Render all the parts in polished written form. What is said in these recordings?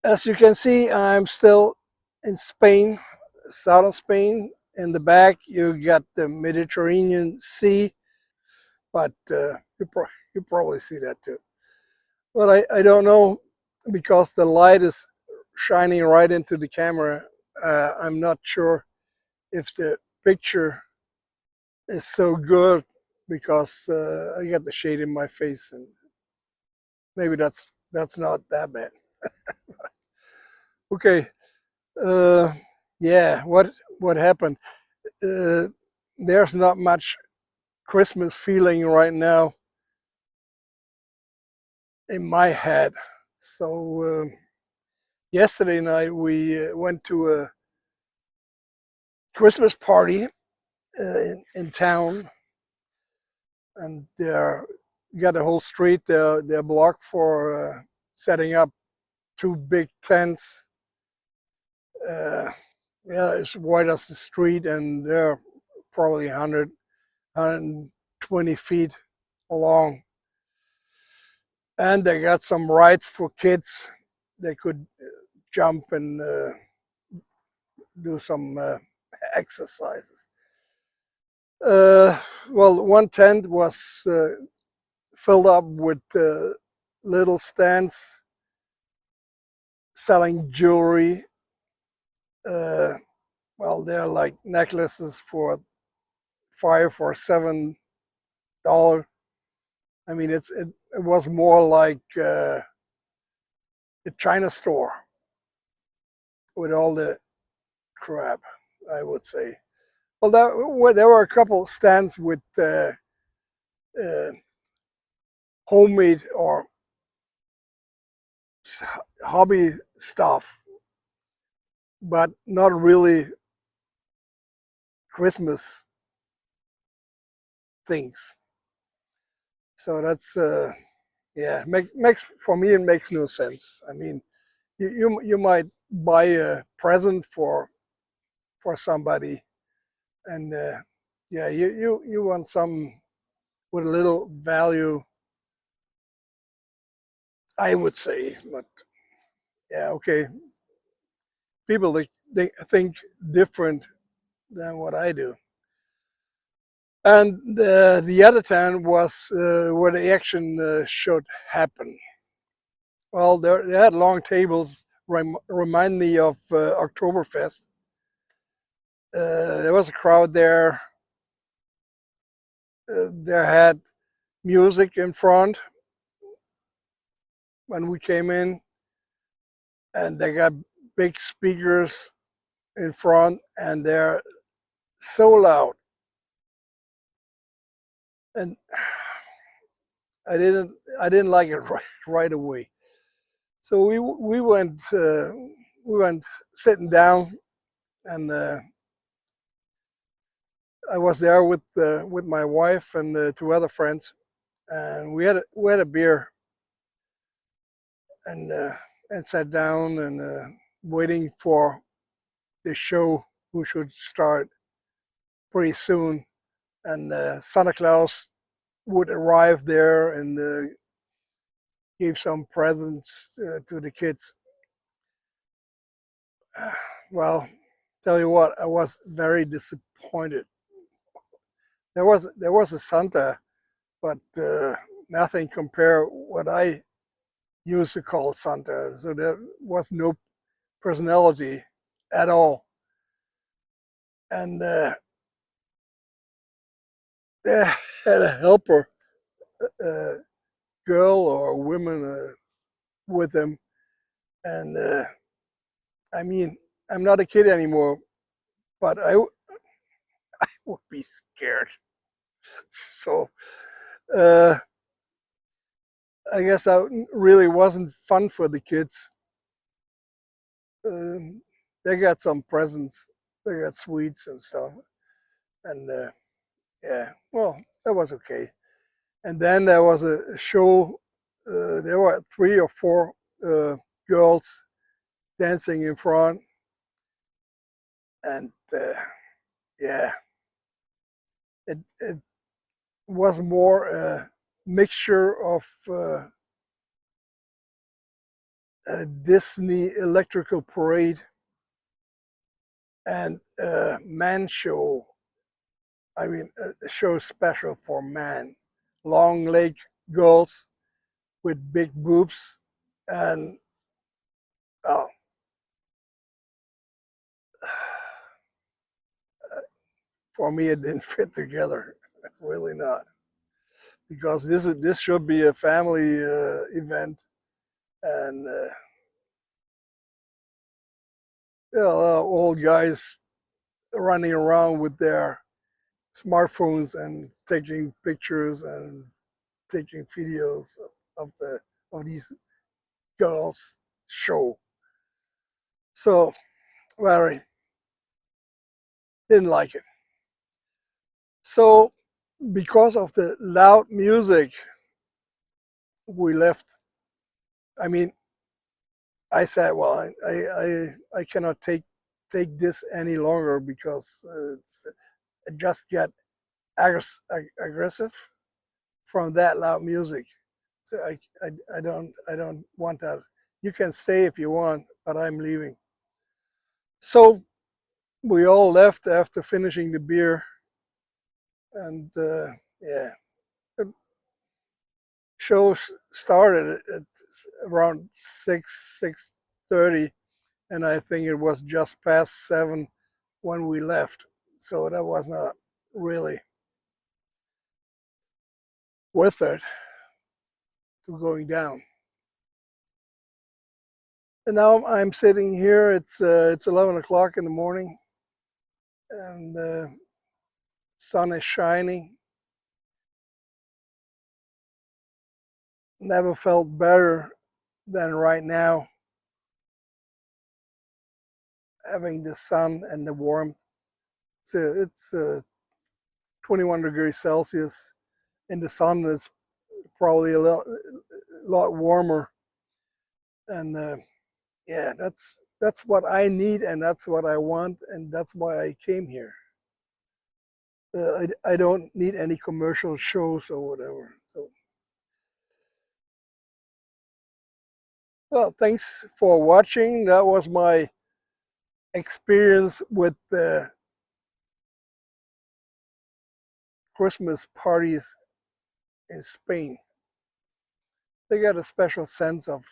As you can see, I'm still in Spain, southern Spain. In the back, you got the Mediterranean Sea, but you probably see that too. But I don't know because the light is shining right into the camera. I'm not sure if the picture is so good because I got the shade in my face, and maybe that's not that bad. Okay, uh, yeah. What happened? Uh, there's not much Christmas feeling right now in my head. So yesterday night we went to a Christmas party in town, and there got a whole street. They're blocked for setting up two big tents. Uh, yeah, it's wide as the street, and they're probably 120 feet long. And they got some rides for kids. They could jump and do some exercises. Uh, well, one tent was filled up with little stands selling jewelry. Uh, well, they're like necklaces for $5 or $7. I mean, it was more like a China store with all the crap, I would say. Well, there were a couple stands with uh, homemade or hobby stuff, but not really Christmas things. So that's yeah, makes for me it makes no sense. I mean, you might buy a present for somebody, and yeah, you want some with a little value, I would say. But yeah, okay, people they think different than what I do. And the other time was where the action should happen. Well, they had long tables, remind me of Oktoberfest. There was a crowd there. There had music in front when we came in, and they got big speakers in front, and they're so loud. And I didn't I didn't like it right away. So we went sitting down, and I was there with my wife and two other friends, and we had a beer, and sat down and waiting for the show, who should start pretty soon. And Santa Claus would arrive there and gave some presents to the kids. Well, tell you what, I was very disappointed. There was a Santa, but nothing compare what I used to call Santa. So there was no personality at all. And they had a helper, uh, girl or woman with them. And I mean, I'm not a kid anymore, but would be scared. So uh, I guess that really wasn't fun for the kids. They got some presents, they got sweets and stuff, and yeah, well, that was okay. And then there was a show. There were three or four girls dancing in front, and yeah, it was more a mixture of a Disney electrical parade and a man show. I mean, a show special for man. Long leg girls with big boobs, and oh, for me it didn't fit together. Really not, because this should be a family event, and you know, old guys running around with their smartphones and taking pictures and taking videos of these girls show. So Larry didn't like it. So because of the loud music, we left. I mean, I said, well, I cannot take this any longer because it just get aggressive from that loud music. So I don't want that. You can stay if you want, but I'm leaving. So we all left after finishing the beer, and yeah, the show started at around 6:30, and I think it was just past 7 when we left. So that was not really worth it to going down. And now I'm sitting here. It's 11 o'clock in the morning, and the sun is shining. Never felt better than right now, having the sun and the warmth. It's 21 degrees Celsius, and the sun is probably a lot warmer. And yeah, that's what I need, and that's what I want, and that's why I came here. I don't need any commercial shows or whatever. So, well, thanks for watching. That was my experience with the Christmas parties in Spain. They got a special sense of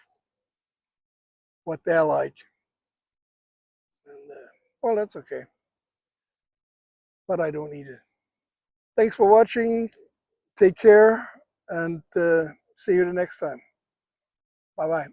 what they're like. And, well, that's okay, but I don't need it. Thanks for watching. Take care, and see you the next time. Bye-bye.